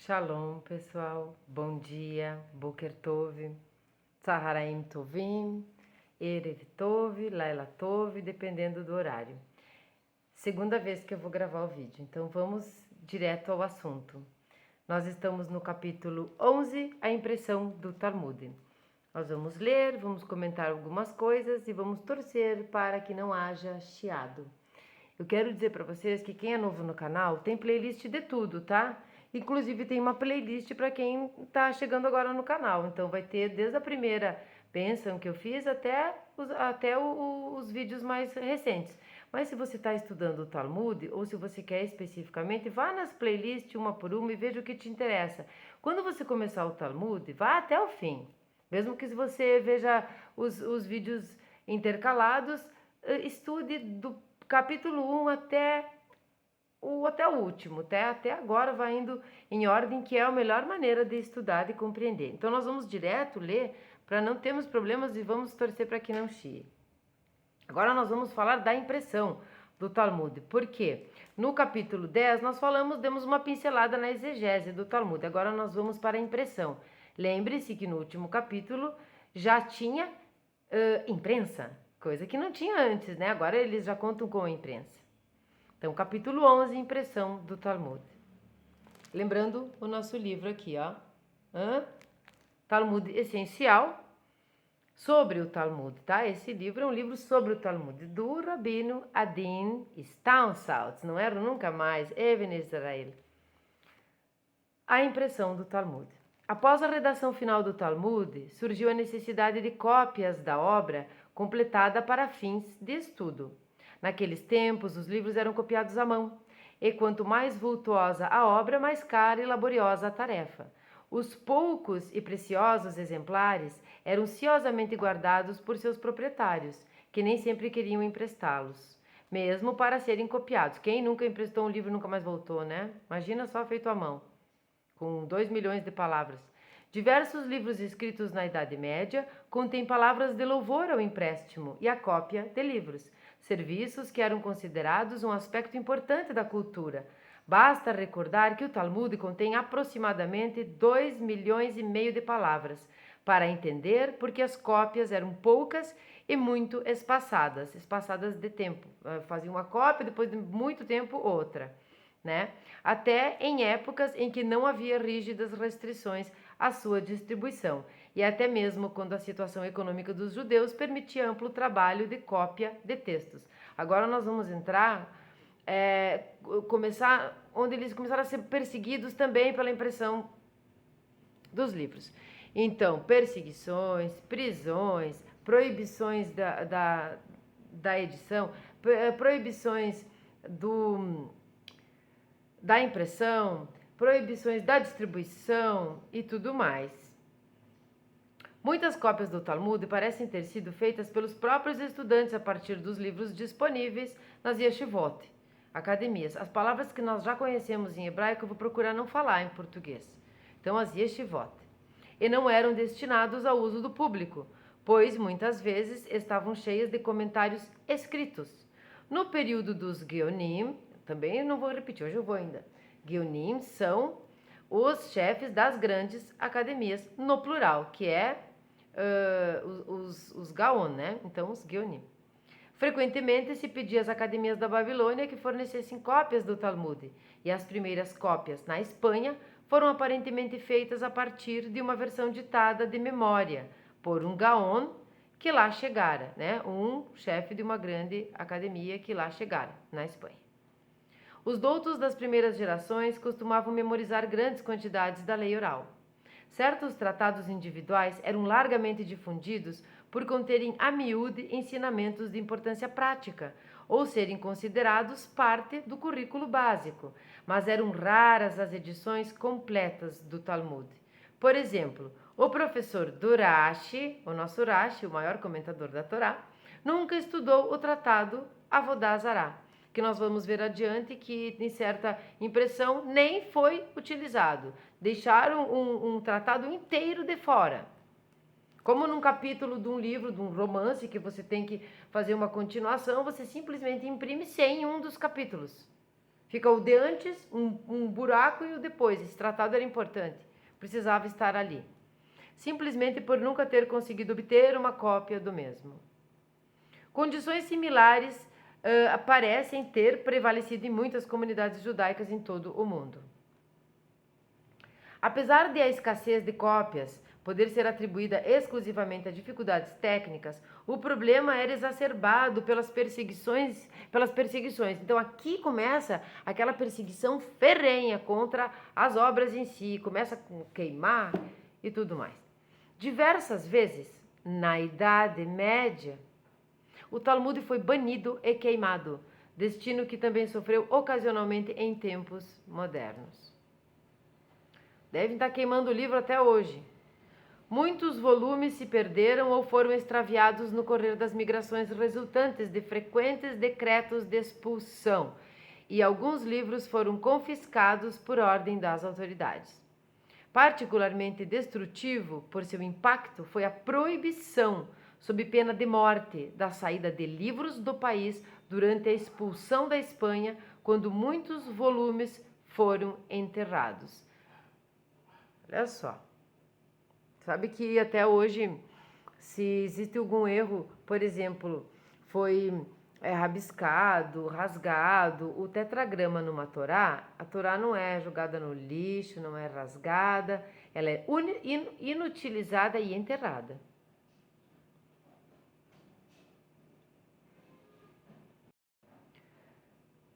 Shalom, pessoal. Bom dia, Boker Tov, Tzaharaim Tovim, Erev Tov, Laila Tov, dependendo do horário. Segunda vez que eu vou gravar o vídeo, então vamos direto ao assunto. Nós estamos no capítulo 11, a impressão do Talmud. Nós vamos ler, vamos comentar algumas coisas e vamos torcer para que não haja chiado. Eu quero dizer para vocês que quem é novo no canal tem playlist de tudo, tá? Inclusive tem uma playlist para quem tá chegando agora no canal. Então vai ter desde a primeira bênção que eu fiz até os vídeos mais recentes. Mas se você está estudando o Talmud ou se você quer especificamente, vá nas playlists uma por uma e veja o que te interessa. Quando você começar o Talmud, vá até o fim. Mesmo que você veja os vídeos intercalados, estude do capítulo 1 até o último, até agora vai indo em ordem, que é a melhor maneira de estudar e compreender. Então nós vamos direto ler para não termos problemas e vamos torcer para que não chie. Agora nós vamos falar da impressão do Talmud. Por quê? No capítulo 10 nós demos uma pincelada na exegese do Talmud. Agora nós vamos para a impressão. Lembre-se que no último capítulo já tinha imprensa, coisa que não tinha antes, né? Agora eles já contam com a imprensa. Então, capítulo 11, impressão do Talmud. Lembrando o nosso livro aqui, ó. Talmud Essencial, sobre o Talmud, tá? Esse livro é um livro sobre o Talmud, do Rabino Adin Staunsaltz, não era nunca mais, Even Israel. A impressão do Talmud. Após a redação final do Talmud, surgiu a necessidade de cópias da obra completada para fins de estudo. Naqueles tempos, os livros eram copiados à mão, e quanto mais vultuosa a obra, mais cara e laboriosa a tarefa. Os poucos e preciosos exemplares eram ciosamente guardados por seus proprietários, que nem sempre queriam emprestá-los, mesmo para serem copiados. Quem nunca emprestou um livro e nunca mais voltou, né? Imagina só feito à mão, com 2 milhões de palavras. Diversos livros escritos na Idade Média contêm palavras de louvor ao empréstimo e à cópia de livros, serviços que eram considerados um aspecto importante da cultura. Basta recordar que o Talmud contém aproximadamente 2 milhões e meio de palavras, para entender porque as cópias eram poucas e muito espaçadas de tempo. Fazia uma cópia, depois de muito tempo outra, né? Até em épocas em que não havia rígidas restrições à sua distribuição, e até mesmo quando a situação econômica dos judeus permitia amplo trabalho de cópia de textos. Agora nós vamos entrar, onde eles começaram a ser perseguidos também pela impressão dos livros. Então, perseguições, prisões, proibições da edição, proibições da impressão, proibições da distribuição e tudo mais. Muitas cópias do Talmud parecem ter sido feitas pelos próprios estudantes a partir dos livros disponíveis nas yeshivot, academias. As palavras que nós já conhecemos em hebraico eu vou procurar não falar em português. Então, as yeshivot. E não eram destinados ao uso do público, pois muitas vezes estavam cheias de comentários escritos. No período dos Geonim, também não vou repetir, hoje eu vou ainda. Geonim são os chefes das grandes academias, no plural, que é os Gaon, né? Então, os Geonim. Frequentemente se pedia às academias da Babilônia que fornecessem cópias do Talmud, e as primeiras cópias na Espanha foram aparentemente feitas a partir de uma versão ditada de memória por um Gaon que lá chegara, né? Um chefe de uma grande academia que lá chegara, na Espanha. Os doutos das primeiras gerações costumavam memorizar grandes quantidades da lei oral. Certos tratados individuais eram largamente difundidos por conterem a miúde ensinamentos de importância prática, ou serem considerados parte do currículo básico, mas eram raras as edições completas do Talmud. Por exemplo, o professor do Rashi, o nosso Rashi, o maior comentador da Torá, nunca estudou o tratado Avodah Zará, que nós vamos ver adiante, que em certa impressão nem foi utilizado. Deixaram um tratado inteiro de fora. Como num capítulo de um livro, de um romance, que você tem que fazer uma continuação, você simplesmente imprime sem um dos capítulos. Fica o de antes, um buraco, e o depois. Esse tratado era importante, precisava estar ali. Simplesmente por nunca ter conseguido obter uma cópia do mesmo. Condições similares parecem ter prevalecido em muitas comunidades judaicas em todo o mundo. Apesar de a escassez de cópias poder ser atribuída exclusivamente a dificuldades técnicas, o problema era exacerbado pelas perseguições. Então aqui começa aquela perseguição ferrenha contra as obras em si, começa a queimar e tudo mais. Diversas vezes, na Idade Média, o Talmud foi banido e queimado, destino que também sofreu ocasionalmente em tempos modernos. Devem estar queimando o livro até hoje. Muitos volumes se perderam ou foram extraviados no correr das migrações resultantes de frequentes decretos de expulsão, e alguns livros foram confiscados por ordem das autoridades. Particularmente destrutivo por seu impacto foi a proibição, sob pena de morte, da saída de livros do país durante a expulsão da Espanha, quando muitos volumes foram enterrados. Olha só. Sabe que até hoje, se existe algum erro, por exemplo, foi rabiscado, rasgado, o tetragrama numa Torá, a Torá não é jogada no lixo, não é rasgada, ela é inutilizada e enterrada.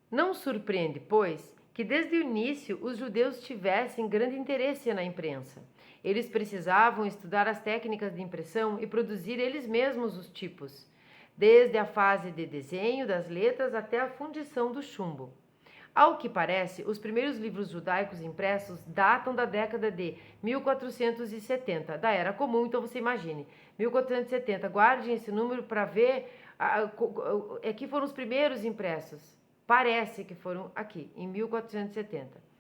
Não surpreende, pois, que desde o início os judeus tivessem grande interesse na imprensa. Eles precisavam estudar as técnicas de impressão e produzir eles mesmos os tipos, desde a fase de desenho das letras até a fundição do chumbo. Ao que parece, os primeiros livros judaicos impressos datam da década de 1470, da Era Comum, então você imagine, 1470, guardem esse número para ver, aqui foram os primeiros impressos, parece que foram aqui, em 1470.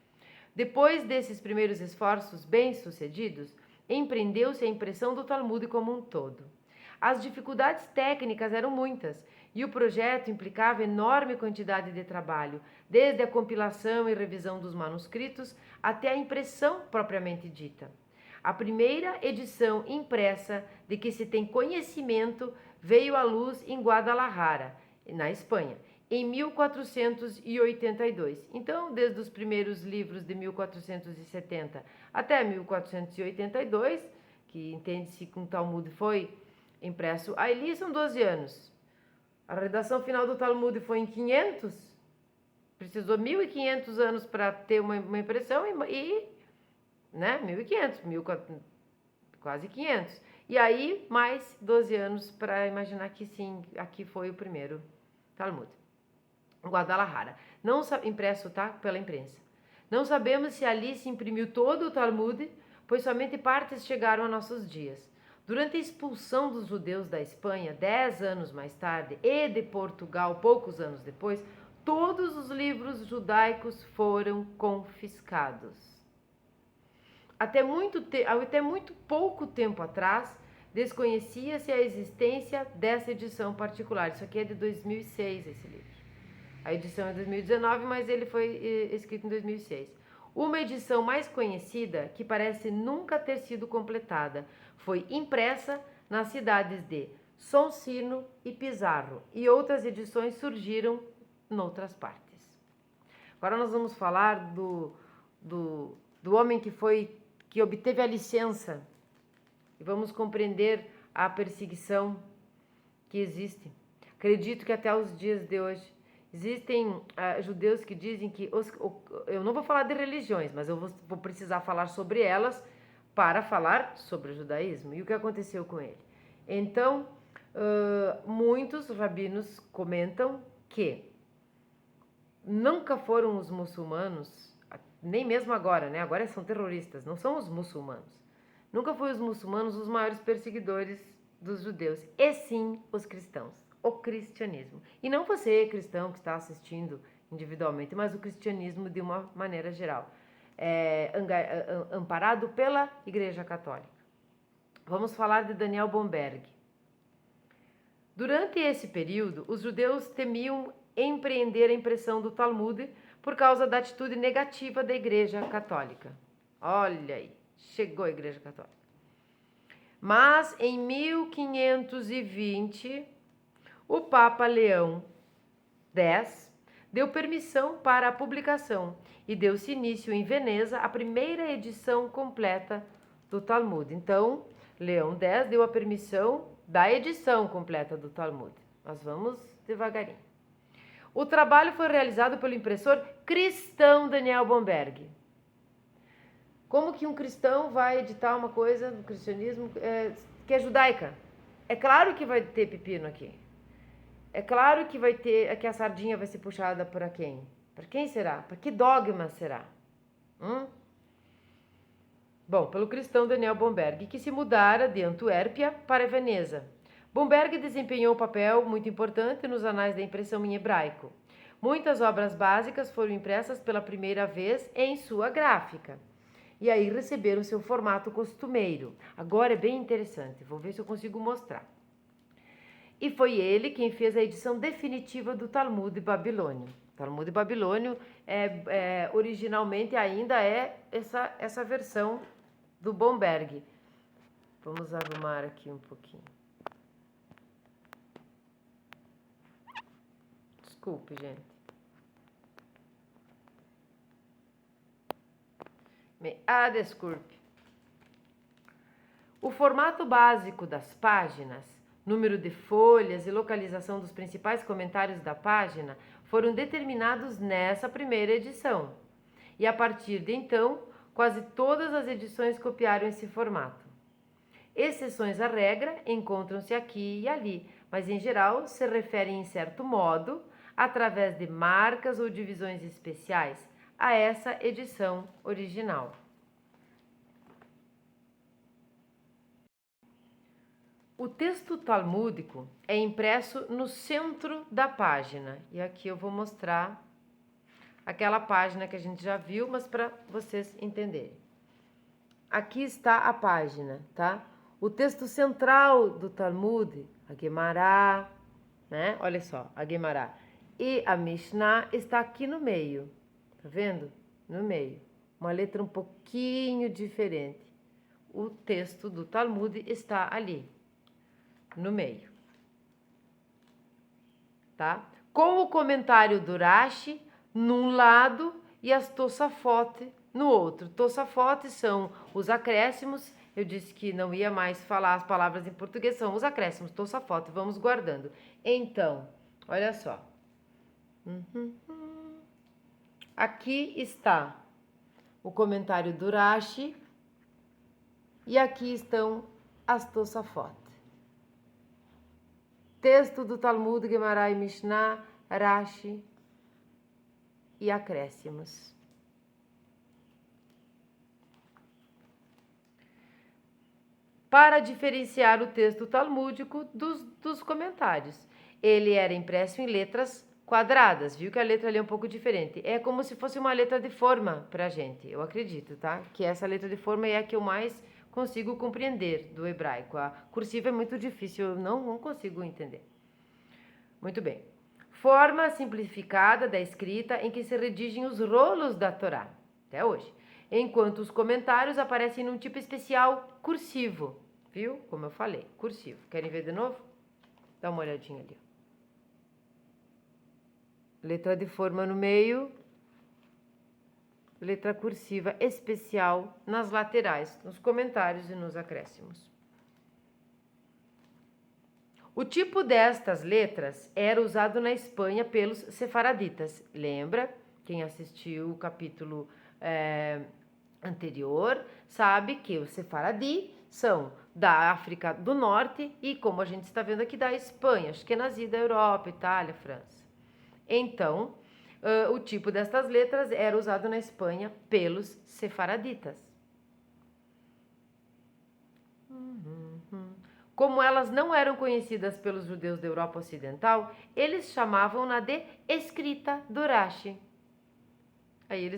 Depois desses primeiros esforços bem-sucedidos, empreendeu-se a impressão do Talmud como um todo. As dificuldades técnicas eram muitas e o projeto implicava enorme quantidade de trabalho, desde a compilação e revisão dos manuscritos até a impressão propriamente dita. A primeira edição impressa de que se tem conhecimento veio à luz em Guadalajara, na Espanha, em 1482. Então, desde os primeiros livros de 1470 até 1482, que entende-se que um Talmud foi impresso ali, são 12 anos. A redação final do Talmud foi em 500, precisou 1.500 anos para ter uma impressão e né, 1.500, quase 500. E aí, mais 12 anos para imaginar que sim, aqui foi o primeiro Talmud. Guadalajara, não impresso, tá? Pela imprensa. Não sabemos se ali se imprimiu todo o Talmud, pois somente partes chegaram a nossos dias. Durante a expulsão dos judeus da Espanha, 10 anos mais tarde, e de Portugal, poucos anos depois, todos os livros judaicos foram confiscados. Até muito pouco tempo atrás, desconhecia-se a existência dessa edição particular. Isso aqui é de 2006, esse livro. A edição é de 2019, mas ele foi escrito em 2006. Uma edição mais conhecida, que parece nunca ter sido completada, foi impressa nas cidades de Soncino e Pizarro, e outras edições surgiram em outras partes. Agora nós vamos falar do homem que obteve a licença, e vamos compreender a perseguição que existe. Acredito que até os dias de hoje existem judeus que dizem que... eu não vou falar de religiões, mas eu vou precisar falar sobre elas para falar sobre o judaísmo e o que aconteceu com ele. Então, muitos rabinos comentam que nunca foram os muçulmanos, nem mesmo agora, né? Agora são terroristas, não são os muçulmanos. Nunca foram os muçulmanos os maiores perseguidores dos judeus, e sim os cristãos. O cristianismo. E não você, cristão, que está assistindo individualmente, mas o cristianismo de uma maneira geral. Amparado pela Igreja Católica. Vamos falar de Daniel Bomberg. Durante esse período, os judeus temiam empreender a impressão do Talmud por causa da atitude negativa da Igreja Católica. Olha aí, chegou a Igreja Católica. Mas em 1520, o Papa Leão X deu permissão para a publicação e deu-se início em Veneza a primeira edição completa do Talmud. Então, Leão X deu a permissão da edição completa do Talmud. Nós vamos devagarinho. O trabalho foi realizado pelo impressor cristão Daniel Bomberg. Como que um cristão vai editar uma coisa do cristianismo que é judaica? É claro que vai ter pepino aqui. É claro que vai ter, que a sardinha vai ser puxada para quem? Para quem será? Para que dogma será? Bom, pelo cristão Daniel Bomberg, que se mudara de Antuérpia para Veneza. Bomberg desempenhou um papel muito importante nos anais da impressão em hebraico. Muitas obras básicas foram impressas pela primeira vez em sua gráfica. E aí receberam seu formato costumeiro. Agora é bem interessante, vou ver se eu consigo mostrar. E foi ele quem fez a edição definitiva do Talmud babilônio. O Talmud babilônio originalmente ainda é essa versão do Bomberg. Vamos arrumar aqui um pouquinho. Desculpe, gente. Desculpe. O formato básico das páginas, número de folhas e localização dos principais comentários da página foram determinados nessa primeira edição. E a partir de então, quase todas as edições copiaram esse formato. Exceções à regra encontram-se aqui e ali, mas em geral se referem em certo modo, através de marcas ou divisões especiais, a essa edição original. O texto talmúdico é impresso no centro da página. E aqui eu vou mostrar aquela página que a gente já viu, mas para vocês entenderem. Aqui está a página, tá? O texto central do Talmud, a Guemará, né? Olha só, a Guemará. E a Mishnah está aqui no meio, tá vendo? No meio. Uma letra um pouquinho diferente. O texto do Talmud está ali, no meio. Tá? Com o comentário do Rashi num lado e as Tosafot no outro. Tosafot são os acréscimos. Eu disse que não ia mais falar as palavras em português, são os acréscimos, Tosafot, vamos guardando. Então, olha só. Aqui está o comentário do Rashi e aqui estão as Tosafot. Texto do Talmud, Guemará e Mishnah, Rashi e acréscimos. Para diferenciar o texto talmúdico dos comentários. Ele era impresso em letras quadradas, viu que a letra ali é um pouco diferente. É como se fosse uma letra de forma pra gente, eu acredito, tá? Que essa letra de forma é a que eu mais consigo compreender do hebraico. A cursiva é muito difícil, eu não consigo entender. Muito bem. Forma simplificada da escrita em que se redigem os rolos da Torá, até hoje. Enquanto os comentários aparecem num tipo especial cursivo, viu? Como eu falei, cursivo. Querem ver de novo? Dá uma olhadinha ali. Letra de forma no meio, letra cursiva especial nas laterais, nos comentários e nos acréscimos. O tipo destas letras era usado na Espanha pelos sefaraditas. Lembra? Quem assistiu o capítulo anterior sabe que os sefaradi são da África do Norte e, como a gente está vendo aqui, da Espanha, Ashkenazi da Europa, Itália, França. Então, o tipo destas letras era usado na Espanha pelos sefaraditas. Como elas não eram conhecidas pelos judeus da Europa Ocidental, eles chamavam-na de escrita do Rashi. Aí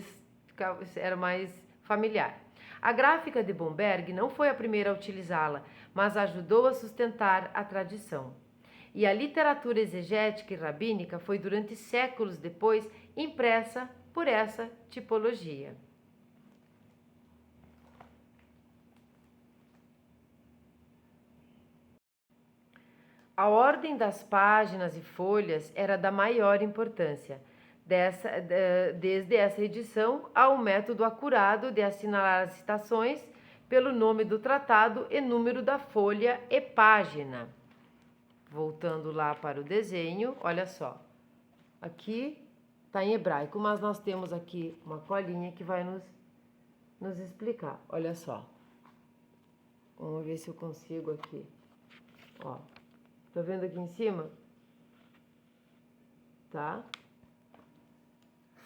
era mais familiar. A gráfica de Bomberg não foi a primeira a utilizá-la, mas ajudou a sustentar a tradição. E a literatura exegética e rabínica foi durante séculos depois impressa por essa tipologia. A ordem das páginas e folhas era da maior importância. Desde essa edição, há um método acurado de assinalar as citações pelo nome do tratado e número da folha e página. Voltando lá para o desenho, olha só. Aqui está em hebraico, mas nós temos aqui uma colinha que vai nos explicar. Olha só. Vamos ver se eu consigo aqui. Ó. Tá vendo aqui em cima? Tá?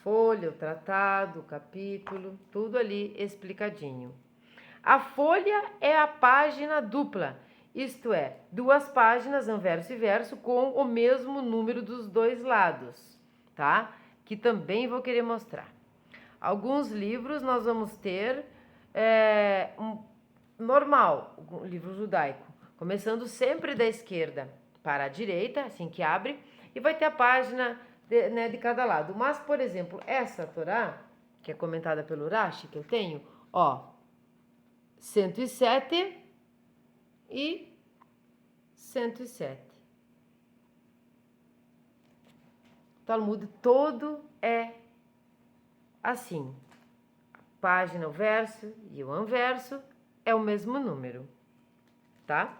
Folha, o tratado, o capítulo, tudo ali explicadinho. A folha é a página dupla, isto é, 2 páginas, anverso e verso, com o mesmo número dos 2 lados, tá? Que também vou querer mostrar. Alguns livros nós vamos ter normal, um livro judaico, começando sempre da esquerda para a direita, assim que abre, e vai ter a página de cada lado. Mas, por exemplo, essa Torá, que é comentada pelo Rashi, que eu tenho, ó, 107 e 107. O Talmud todo é assim. Página, o verso e o anverso é o mesmo número, tá?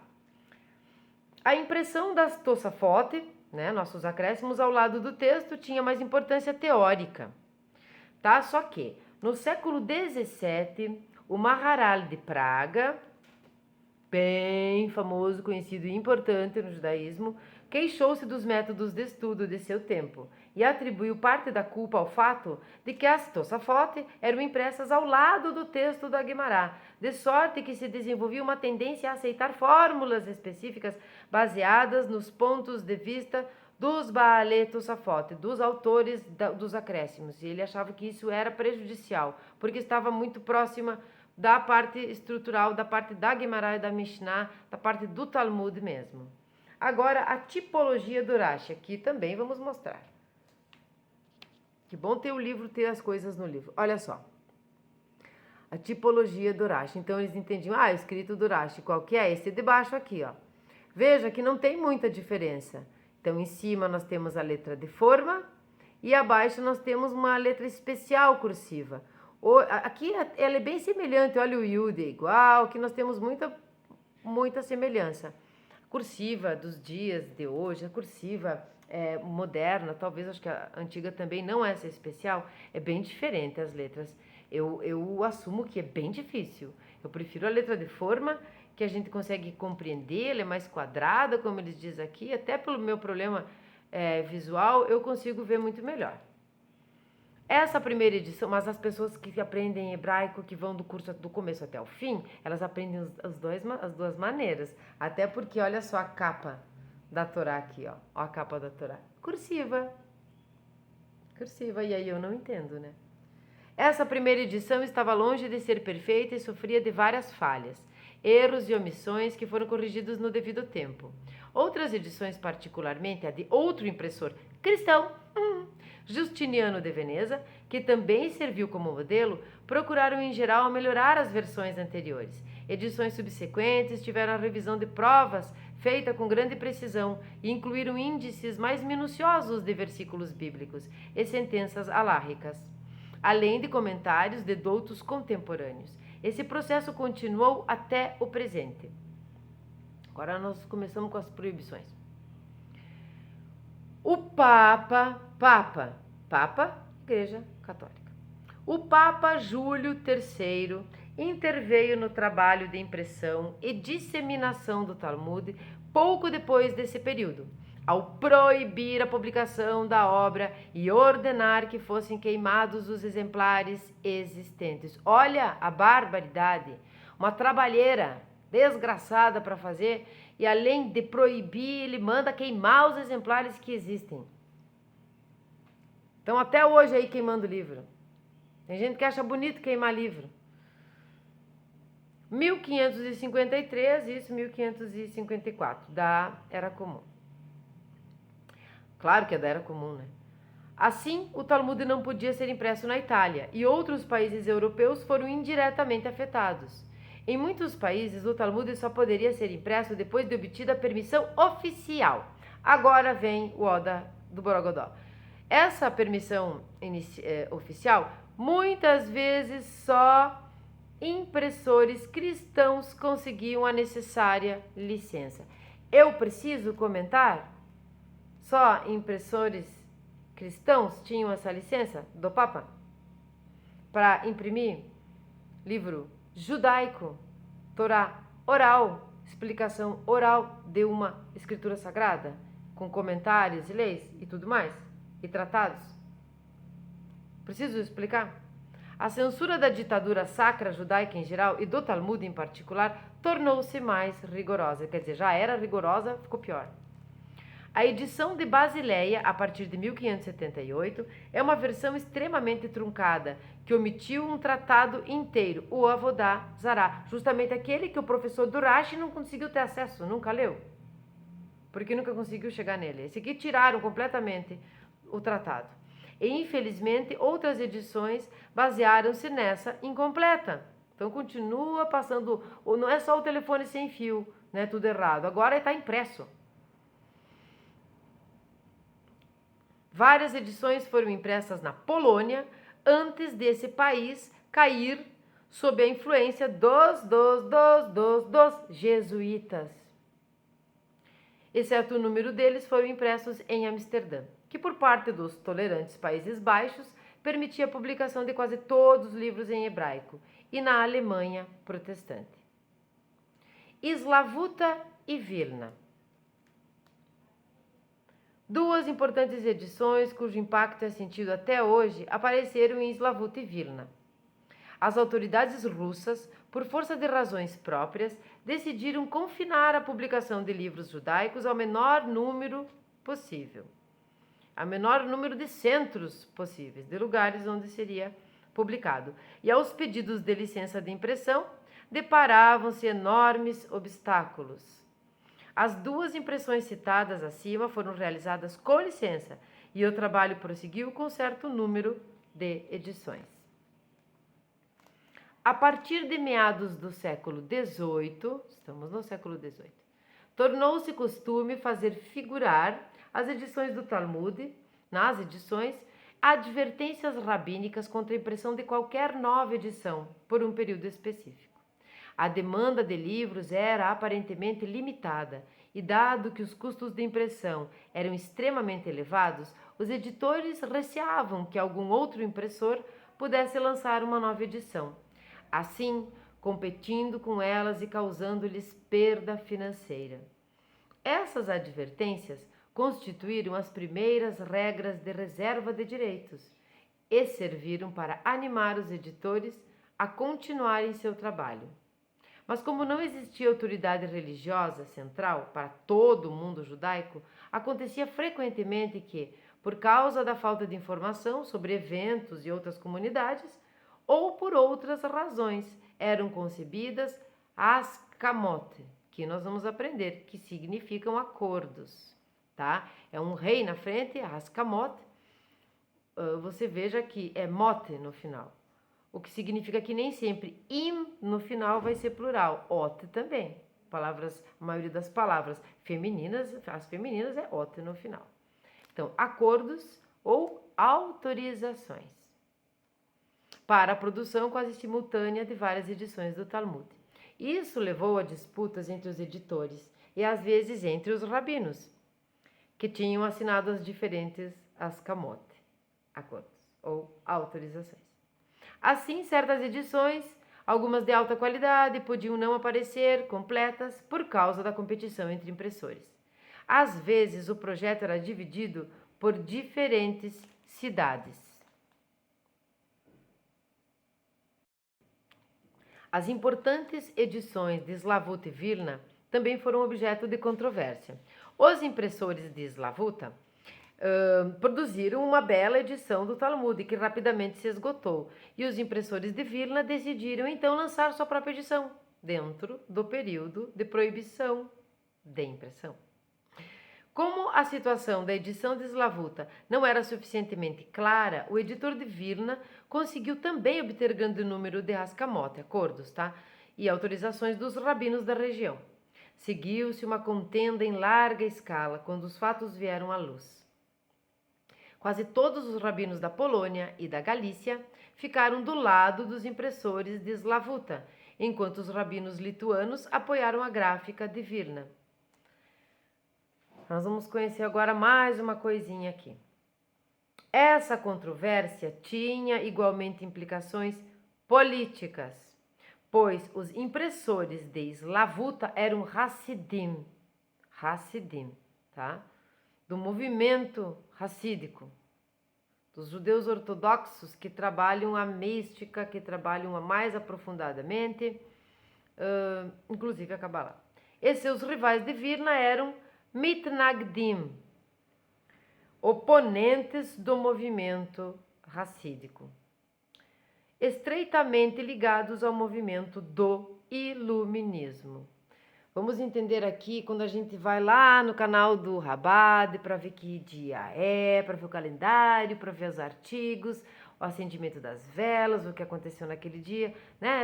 A impressão das Tosafot, né, nossos acréscimos ao lado do texto, tinha mais importância teórica, tá? Só que no século XVII, o Maharal de Praga, bem famoso, conhecido e importante no judaísmo, queixou-se dos métodos de estudo de seu tempo e atribuiu parte da culpa ao fato de que as Tosafot eram impressas ao lado do texto da Guemará, de sorte que se desenvolvia uma tendência a aceitar fórmulas específicas baseadas nos pontos de vista dos Baalei Tosafot, dos autores dos acréscimos. E ele achava que isso era prejudicial, porque estava muito próxima da parte estrutural, da parte da Guemará e da Mishnah, da parte do Talmud mesmo. Agora, a tipologia do Rashi, aqui também vamos mostrar. Que bom ter o livro, ter as coisas no livro. Olha só. A tipologia do Rashi. Então, eles entendiam, escrito do Rashi, qual que é? Esse de baixo aqui, ó. Veja que não tem muita diferença. Então, em cima nós temos a letra de forma e abaixo nós temos uma letra especial cursiva. Aqui ela é bem semelhante, olha o Yud é igual, aqui nós temos muita semelhança. Cursiva dos dias de hoje, a cursiva moderna, talvez acho que a antiga também não essa especial, é bem diferente as letras. Eu assumo que é bem difícil. Eu prefiro a letra de forma, que a gente consegue compreender, ela é mais quadrada, como eles dizem aqui, até pelo meu problema visual, eu consigo ver muito melhor. Essa primeira edição, mas as pessoas que aprendem hebraico, que vão do curso do começo até o fim, elas aprendem as duas maneiras. Até porque, olha só a capa da Torá aqui, ó. Ó a capa da Torá. Cursiva. Cursiva, e aí eu não entendo, né? Essa primeira edição estava longe de ser perfeita e sofria de várias falhas, erros e omissões que foram corrigidos no devido tempo. Outras edições, particularmente a de outro impressor cristão, Justiniano de Veneza, que também serviu como modelo, procuraram em geral melhorar as versões anteriores. Edições subsequentes tiveram a revisão de provas feita com grande precisão e incluíram índices mais minuciosos de versículos bíblicos e sentenças alárricas, além de comentários de doutos contemporâneos. Esse processo continuou até o presente. Agora nós começamos com as proibições. O Papa, Igreja Católica. O Papa Júlio III interveio no trabalho de impressão e disseminação do Talmud pouco depois desse período, ao proibir a publicação da obra e ordenar que fossem queimados os exemplares existentes. Olha a barbaridade! Uma trabalheira desgraçada para fazer, e além de proibir, ele manda queimar os exemplares que existem. Então, até hoje aí queimando livro. Tem gente que acha bonito queimar livro. 1553, isso 1554, da Era Comum. Claro que é da Era Comum, né? Assim, o Talmud não podia ser impresso na Itália e outros países europeus foram indiretamente afetados. Em muitos países, o Talmud só poderia ser impresso depois de obtida a permissão oficial. Agora vem o Oda do Borogodó. Essa permissão oficial, muitas vezes só impressores cristãos conseguiam a necessária licença. Eu preciso comentar? Só impressores cristãos tinham essa licença do Papa para imprimir livro judaico, Torá oral, explicação oral de uma escritura sagrada, com comentários e leis e tudo mais, e tratados. Preciso explicar? A censura da ditadura sacra judaica em geral e do Talmud em particular tornou-se mais rigorosa, quer dizer, já era rigorosa, ficou pior. A edição de Basileia, a partir de 1578, é uma versão extremamente truncada, que omitiu um tratado inteiro, o Avodá Zará, justamente aquele que o professor Durashi não conseguiu ter acesso, nunca leu, porque nunca conseguiu chegar nele. Esse aqui tiraram completamente o tratado. E, infelizmente, outras edições basearam-se nessa incompleta. Então, continua passando, não é só o telefone sem fio, né, tudo errado, agora está impresso. Várias edições foram impressas na Polônia antes desse país cair sob a influência dos jesuítas. Exceto o número deles foram impressos em Amsterdã, que por parte dos tolerantes Países Baixos permitia a publicação de quase todos os livros em hebraico, e na Alemanha protestante. Slavuta e Vilna. Duas importantes edições, cujo impacto é sentido até hoje, apareceram em Slavuta e Vilna. As autoridades russas, por força de razões próprias, decidiram confinar a publicação de livros judaicos ao menor número possível. A menor número de centros possíveis, de lugares onde seria publicado. E aos pedidos de licença de impressão, deparavam-se enormes obstáculos. As duas impressões citadas acima foram realizadas com licença e o trabalho prosseguiu com certo número de edições. A partir de meados do século XVIII, estamos no século XVIII, tornou-se costume fazer figurar as edições do Talmud, nas edições, advertências rabínicas contra a impressão de qualquer nova edição por um período específico. A demanda de livros era aparentemente limitada e, dado que os custos de impressão eram extremamente elevados, os editores receavam que algum outro impressor pudesse lançar uma nova edição, assim competindo com elas e causando-lhes perda financeira. Essas advertências constituíram as primeiras regras de reserva de direitos e serviram para animar os editores a continuarem seu trabalho. Mas como não existia autoridade religiosa central para todo o mundo judaico, acontecia frequentemente que, por causa da falta de informação sobre eventos e outras comunidades, ou por outras razões, eram concebidas as kamot, que nós vamos aprender, que significam acordos, tá? É um rei na frente, as kamot, você veja que é mote no final. O que significa que nem sempre im no final vai ser plural, ot também. Palavras, a maioria das palavras femininas, as femininas é ot no final. Então, acordos ou autorizações para a produção quase simultânea de várias edições do Talmud. Isso levou a disputas entre os editores e às vezes entre os rabinos, que tinham assinado as diferentes askamot, acordos ou autorizações. Assim, certas edições, algumas de alta qualidade, podiam não aparecer completas por causa da competição entre impressores. Às vezes, o projeto era dividido por diferentes cidades. As importantes edições de Slavuta e Vilna também foram objeto de controvérsia. Os impressores de Slavuta produziram uma bela edição do Talmud, que rapidamente se esgotou, e os impressores de Vilna decidiram então lançar sua própria edição, dentro do período de proibição de impressão. Como a situação da edição de Slavuta não era suficientemente clara, o editor de Vilna conseguiu também obter grande número de Haskamote, acordos, tá? E autorizações dos rabinos da região. Seguiu-se uma contenda em larga escala quando os fatos vieram à luz. Quase todos os rabinos da Polônia e da Galícia ficaram do lado dos impressores de Slavuta, enquanto os rabinos lituanos apoiaram a gráfica de Vilna. Nós vamos conhecer agora mais uma coisinha aqui. Essa controvérsia tinha igualmente implicações políticas, pois os impressores de Slavuta eram Hassidim, tá? Do movimento racídico, dos judeus ortodoxos que trabalham a mística, que trabalham mais aprofundadamente, inclusive a Kabbalah. E seus rivais de Vilna eram Mitnagdim, oponentes do movimento racídico, estreitamente ligados ao movimento do iluminismo. Vamos entender aqui quando a gente vai lá no canal do Rabad para ver que dia é, para ver o calendário, para ver os artigos, o acendimento das velas, o que aconteceu naquele dia, né?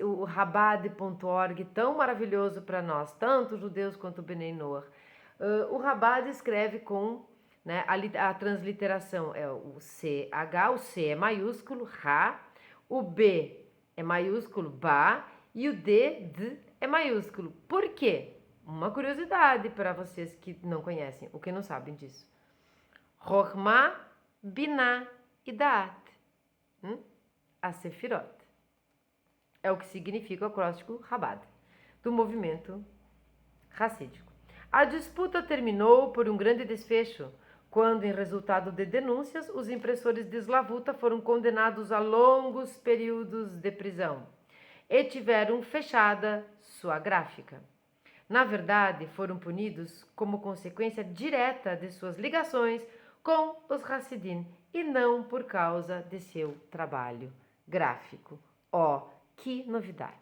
O rabad.org, tão maravilhoso para nós, tanto judeus quanto Bnei Noach. O Rabad escreve com, né, a transliteração é o CH, o C é maiúsculo, Ra, o B é maiúsculo, Ba, e o D é maiúsculo. Por quê? Uma curiosidade para vocês que não conhecem, ou que não sabem disso. Chokhmah, Binah e Da'at. A Sefirot. É o que significa o acróstico Rabad, do movimento racídico. A disputa terminou por um grande desfecho, quando, em resultado de denúncias, os impressores de Slavuta foram condenados a longos períodos de prisão e tiveram fechada sua gráfica. Na verdade, foram punidos como consequência direta de suas ligações com os Hassidim e não por causa de seu trabalho gráfico. Que novidade!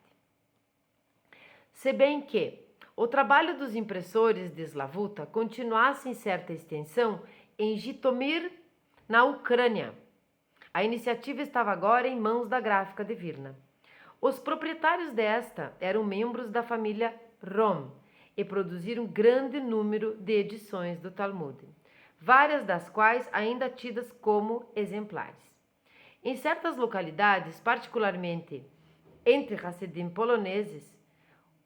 Se bem que o trabalho dos impressores de Slavuta continuasse em certa extensão em Jitomir, na Ucrânia. A iniciativa estava agora em mãos da gráfica de Vilna. Os proprietários desta eram membros da família Rom e produziram grande número de edições do Talmud, várias das quais ainda tidas como exemplares. Em certas localidades, particularmente entre Hassidim poloneses,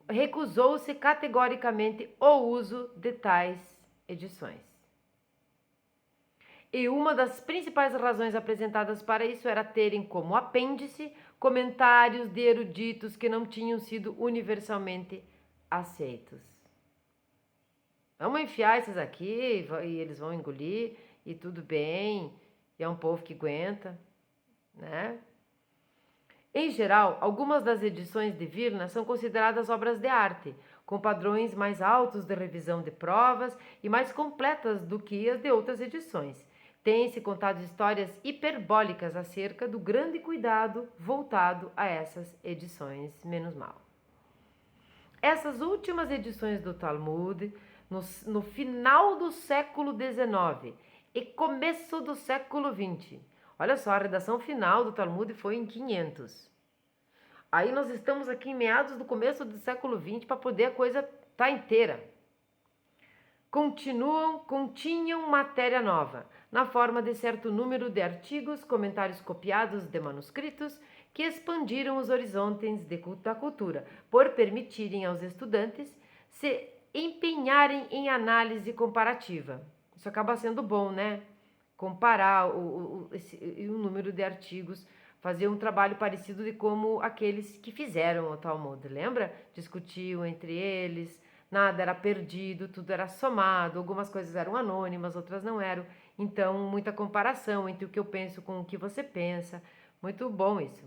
recusou-se categoricamente o uso de tais edições. E uma das principais razões apresentadas para isso era terem como apêndice comentários de eruditos que não tinham sido universalmente aceitos. Vamos enfiar esses aqui e eles vão engolir e tudo bem, e é um povo que aguenta, né? Em geral, algumas das edições de Vilna são consideradas obras de arte, com padrões mais altos de revisão de provas e mais completas do que as de outras edições. Tem-se contado histórias hiperbólicas acerca do grande cuidado voltado a essas edições, menos mal. Essas últimas edições do Talmud, no final do século XIX e começo do século XX, olha só, a redação final do Talmud foi em 500. Aí nós estamos aqui em meados do começo do século XX para poder a coisa estar inteira. Continham matéria nova, na forma de certo número de artigos, comentários copiados de manuscritos, que expandiram os horizontes da cultura, por permitirem aos estudantes se empenharem em análise comparativa. Isso acaba sendo bom, né? Comparar o número de artigos, fazer um trabalho parecido de como aqueles que fizeram o Talmud, lembra? Discutiam entre eles, nada era perdido, tudo era somado, algumas coisas eram anônimas, outras não eram. Então, muita comparação entre o que eu penso com o que você pensa. Muito bom isso.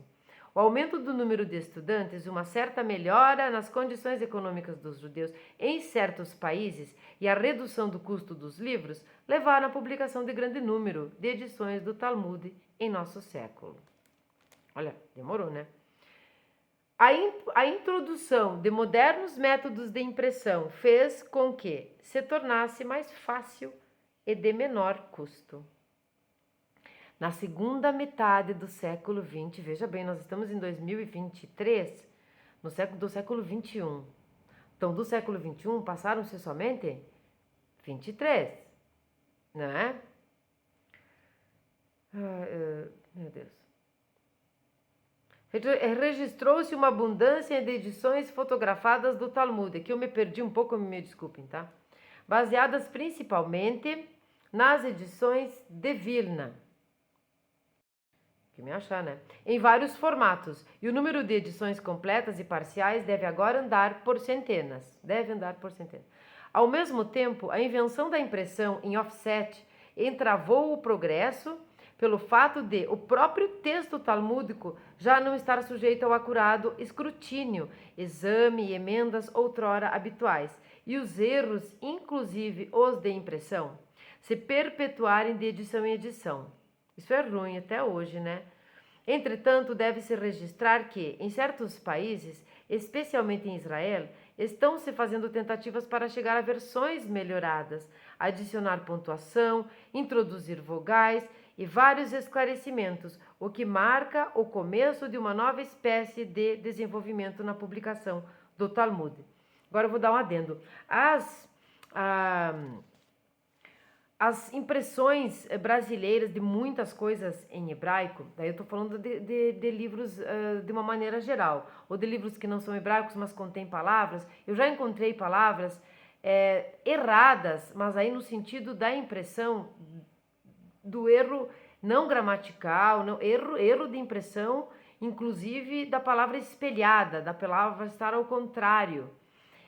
O aumento do número de estudantes, uma certa melhora nas condições econômicas dos judeus em certos países e a redução do custo dos livros levaram à publicação de grande número de edições do Talmud em nosso século. Olha, demorou, né? A introdução de modernos métodos de impressão fez com que se tornasse mais fácil e de menor custo. Na segunda metade do século XX, veja bem, nós estamos em 2023, do século XXI. Então, do século XXI passaram-se somente 23, né? Meu Deus. Registrou-se uma abundância de edições fotografadas do Talmud. Aqui eu me perdi um pouco, me desculpem, tá? Baseadas principalmente nas edições de Vilna. Que me achar, né? Em vários formatos. E o número de edições completas e parciais deve agora andar por centenas. Ao mesmo tempo, a invenção da impressão em offset entravou o progresso pelo fato de o próprio texto talmúdico já não estar sujeito ao acurado escrutínio, exame e emendas outrora habituais, e os erros, inclusive os de impressão, se perpetuarem de edição em edição. Isso é ruim até hoje, né? Entretanto, deve-se registrar que, em certos países, especialmente em Israel, estão se fazendo tentativas para chegar a versões melhoradas, adicionar pontuação, introduzir vogais e vários esclarecimentos, o que marca o começo de uma nova espécie de desenvolvimento na publicação do Talmud. Agora eu vou dar um adendo. As impressões brasileiras de muitas coisas em hebraico, daí eu estou falando de livros de uma maneira geral, ou de livros que não são hebraicos, mas contêm palavras. Eu já encontrei palavras erradas, mas aí no sentido da impressão, do erro não gramatical, não, erro de impressão, inclusive da palavra espelhada, da palavra estar ao contrário.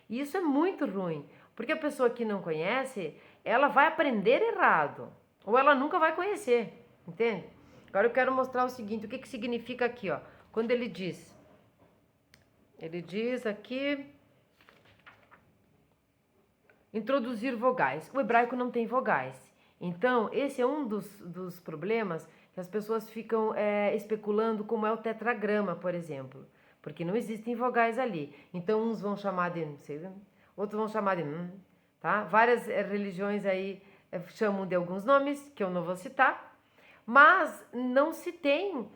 E isso é muito ruim, porque a pessoa que não conhece, ela vai aprender errado, ou ela nunca vai conhecer, entende? Agora eu quero mostrar o seguinte, o que significa aqui, ó, quando ele diz aqui, introduzir vogais. O hebraico não tem vogais, então esse é um dos problemas que as pessoas ficam especulando como é o tetragrama, por exemplo, porque não existem vogais ali, então uns vão chamar de, não sei, outros vão chamar de, tá? Várias religiões aí chamam de alguns nomes, que eu não vou citar, mas não se tem,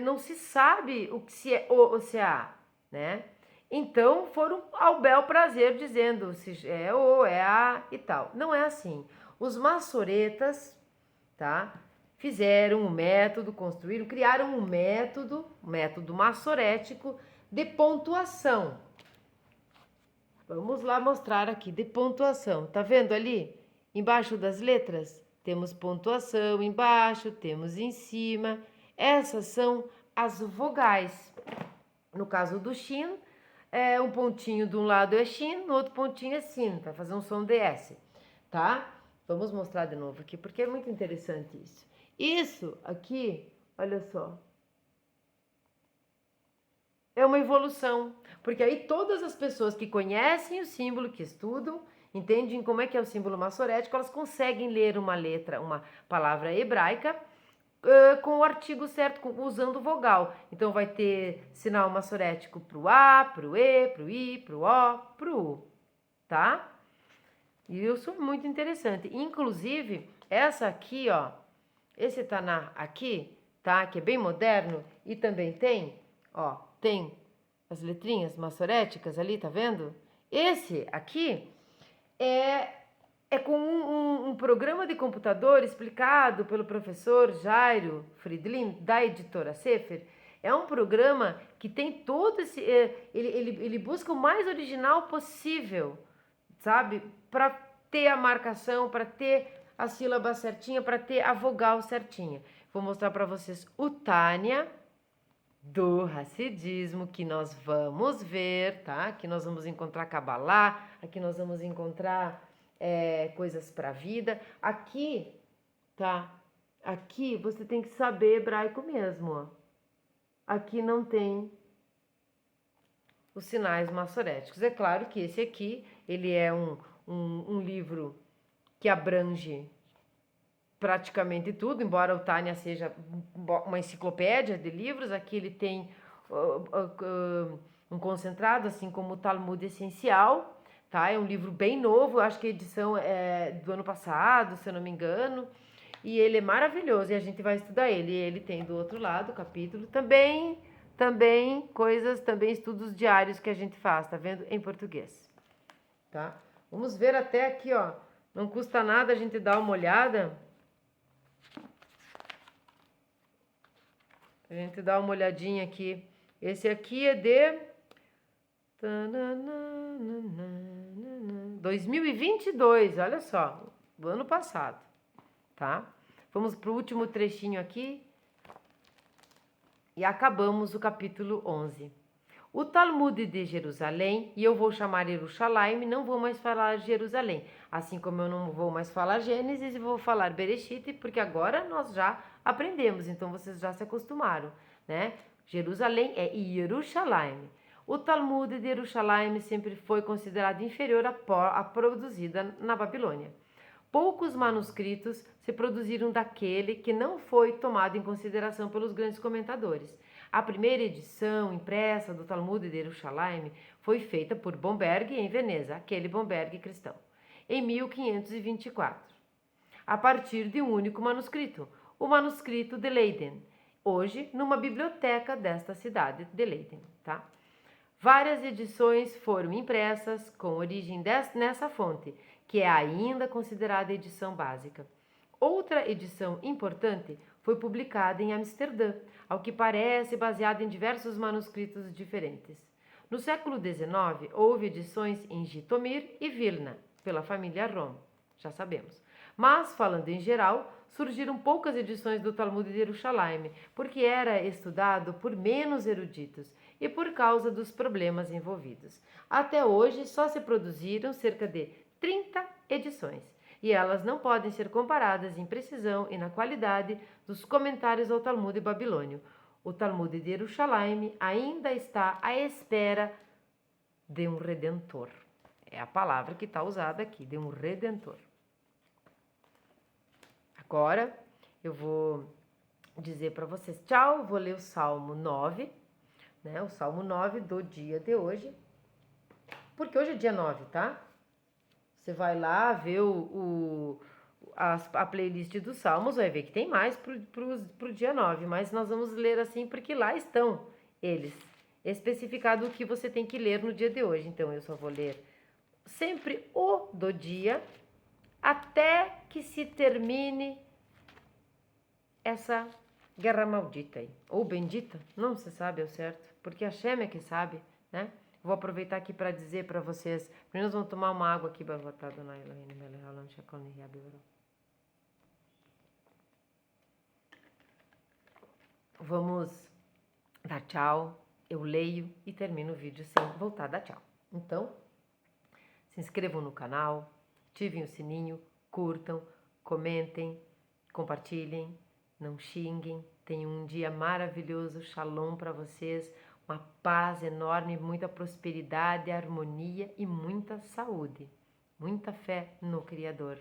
não se sabe o que se é o ou se é a, né? Então foram ao bel prazer dizendo se é o, é a e tal. Não é assim. Os maçoretas, tá? Fizeram um método, criaram um método maçorético de pontuação. Vamos lá mostrar aqui, de pontuação. Tá vendo ali? Embaixo das letras, temos pontuação embaixo, temos em cima. Essas são as vogais. No caso do shin, um pontinho de um lado é shin, no outro pontinho é sin, para fazer um som de S, tá? Vamos mostrar de novo aqui, porque é muito interessante isso. Isso aqui, olha só, é uma evolução, porque aí todas as pessoas que conhecem o símbolo, que estudam, entendem como é que é o símbolo maçorético, elas conseguem ler uma letra, uma palavra hebraica com o artigo certo, usando vogal. Então vai ter sinal maçorético pro A, pro E, pro I, pro O, pro U, tá? E isso é muito interessante. Inclusive, essa aqui, ó, esse Taná aqui, tá? Que é bem moderno e também tem, ó, tem as maçoréticas ali, tá vendo? Esse aqui é com um programa de computador explicado pelo professor Jairo Friedlin, da editora Sefer. É um programa que tem todo esse... Ele busca o mais original possível, sabe? Para ter a marcação, para ter a sílaba certinha, para ter a vogal certinha. Vou mostrar para vocês o Tânia do Hassidismo, que nós vamos ver, tá? Aqui nós vamos encontrar Kabbalah, aqui nós vamos encontrar coisas para a vida. Aqui, tá? Aqui você tem que saber hebraico mesmo, ó. Aqui não tem os sinais maçoréticos. É claro que esse aqui, ele é um livro que abrange praticamente tudo, embora o Tânia seja uma enciclopédia de livros. Aqui ele tem um concentrado, assim como o Talmud Essencial, tá? É um livro bem novo, eu acho que a edição é do ano passado, se eu não me engano, e ele é maravilhoso e a gente vai estudar ele. E ele tem do outro lado o capítulo também coisas, também estudos diários que a gente faz, tá vendo? Em português, tá? Vamos ver até aqui, ó. Não custa nada a gente dar uma olhada. A gente dá uma olhadinha aqui. Esse aqui é de 2022, olha só, do ano passado, tá? Vamos para o último trechinho aqui e acabamos o capítulo 11. O Talmud de Jerusalém, e eu vou chamar Jerusalém, não vou mais falar Jerusalém, assim como eu não vou mais falar Gênesis e vou falar Bereshit, porque agora nós já aprendemos, então vocês já se acostumaram, né? Jerusalém é Jerusalém. O Talmud de Jerusalém sempre foi considerado inferior à produzida na Babilônia. Poucos manuscritos se produziram daquele que não foi tomado em consideração pelos grandes comentadores. A primeira edição impressa do Talmud de Jerusalém foi feita por Bomberg em Veneza, aquele Bomberg cristão, em 1524, a partir de um único manuscrito, o manuscrito de Leiden, hoje numa biblioteca desta cidade de Leiden, tá? Várias edições foram impressas com origem nessa fonte, que é ainda considerada edição básica. Outra edição importante foi publicada em Amsterdã, ao que parece baseada em diversos manuscritos diferentes. No século XIX, houve edições em Jitomir e Vilna, pela família Rom, já sabemos. Mas, falando em geral, surgiram poucas edições do Talmud de Jerusalém, porque era estudado por menos eruditos e por causa dos problemas envolvidos. Até hoje, só se produziram cerca de 30 edições, e elas não podem ser comparadas em precisão e na qualidade dos comentários ao Talmud babilônio. O Talmud de Jerusalém ainda está à espera de um redentor. É a palavra que está usada aqui, de um redentor. Agora eu vou dizer para vocês tchau, vou ler o Salmo 9, né? O Salmo 9 do dia de hoje, porque hoje é dia 9, tá? Você vai lá ver a playlist dos Salmos, vai ver que tem mais pro dia 9, mas nós vamos ler assim porque lá estão eles, especificado o que você tem que ler no dia de hoje. Então eu só vou ler sempre o do dia até que se termine essa guerra maldita aí, ou bendita, não se sabe ao certo, porque a Hashem é que sabe, né? Vou aproveitar aqui para dizer para vocês, primeiro nós vamos tomar uma água aqui, vamos dar tchau, eu leio e termino o vídeo sem voltar a dar tchau. Então, se inscrevam no canal, ativem o sininho, curtam, comentem, compartilhem, não xinguem. Tenham um dia maravilhoso, shalom para vocês, uma paz enorme, muita prosperidade, harmonia e muita saúde. Muita fé no Criador.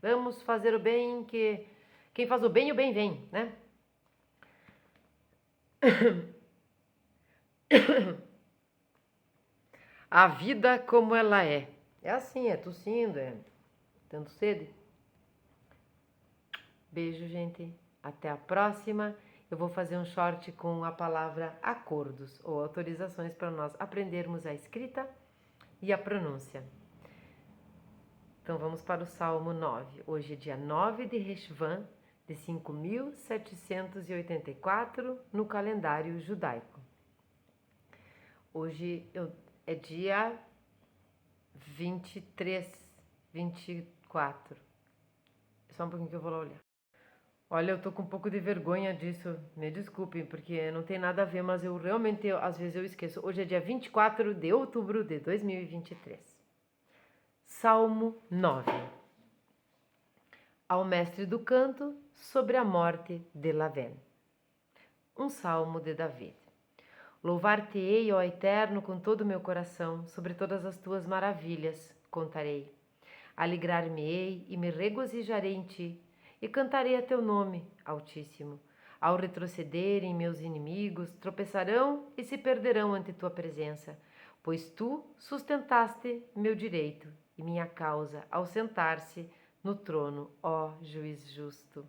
Vamos fazer o bem, que quem faz o bem vem, né? A vida como ela é. É assim, é tossindo, é tendo sede. Beijo, gente. Até a próxima. Eu vou fazer um short com a palavra acordos ou autorizações para nós aprendermos a escrita e a pronúncia. Então vamos para o Salmo 9. Hoje é dia 9 de Reshvan de 5.784 no calendário judaico. Hoje é dia 23, 24. Só um pouquinho que eu vou lá olhar. Olha, eu tô com um pouco de vergonha disso, me desculpem, porque não tem nada a ver, mas eu realmente, às vezes eu esqueço. Hoje é dia 24 de outubro de 2023. Salmo 9. Ao mestre do canto sobre a morte de Lavém. Um salmo de David. Louvar-te-ei, ó Eterno, com todo o meu coração, sobre todas as tuas maravilhas contarei. Alegrar-me-ei e me regozijarei em ti, e cantarei a teu nome, Altíssimo. Ao retrocederem meus inimigos, tropeçarão e se perderão ante tua presença, pois tu sustentaste meu direito e minha causa ao sentar-se no trono, ó juiz justo.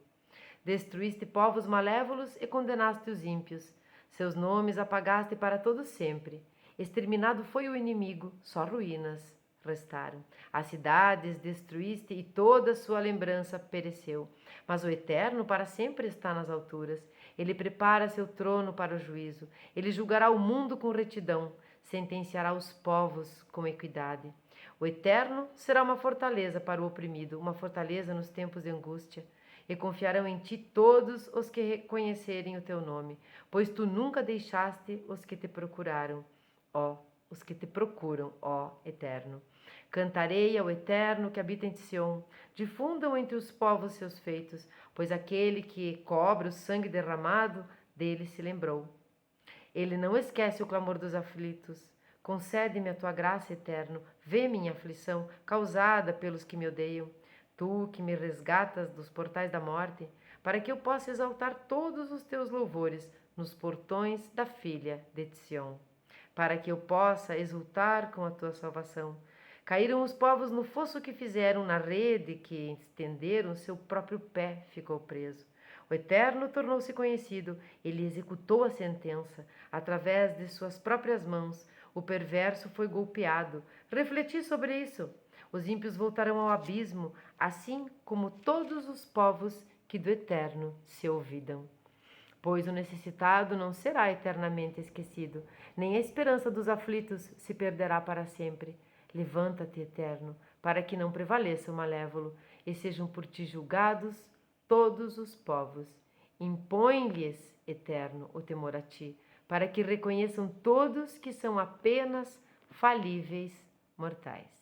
Destruíste povos malévolos e condenaste os ímpios. Seus nomes apagaste para todo sempre. Exterminado foi o inimigo, só ruínas restaram. As cidades destruíste e toda sua lembrança pereceu. Mas o Eterno para sempre está nas alturas. Ele prepara seu trono para o juízo. Ele julgará o mundo com retidão. Sentenciará os povos com equidade. O Eterno será uma fortaleza para o oprimido, uma fortaleza nos tempos de angústia. E confiarão em ti todos os que reconhecerem o teu nome, pois tu nunca deixaste os que te procuraram, os que te procuram, ó Eterno. Cantarei ao Eterno que habita em Sião, difundam entre os povos seus feitos, pois aquele que cobre o sangue derramado, dele se lembrou. Ele não esquece o clamor dos aflitos. Concede-me a tua graça, Eterno, vê minha aflição, causada pelos que me odeiam. Tu que me resgatas dos portais da morte, para que eu possa exaltar todos os teus louvores nos portões da filha de Sião, para que eu possa exultar com a tua salvação. Caíram os povos no fosso que fizeram, na rede que estenderam, seu próprio pé ficou preso. O Eterno tornou-se conhecido, ele executou a sentença, através de suas próprias mãos. O perverso foi golpeado. Refleti sobre isso. Os ímpios voltarão ao abismo, assim como todos os povos que do Eterno se olvidam. Pois o necessitado não será eternamente esquecido, nem a esperança dos aflitos se perderá para sempre. Levanta-te, Eterno, para que não prevaleça o malévolo, e sejam por ti julgados todos os povos. Impõe-lhes, Eterno, o temor a ti, para que reconheçam todos que são apenas falíveis mortais.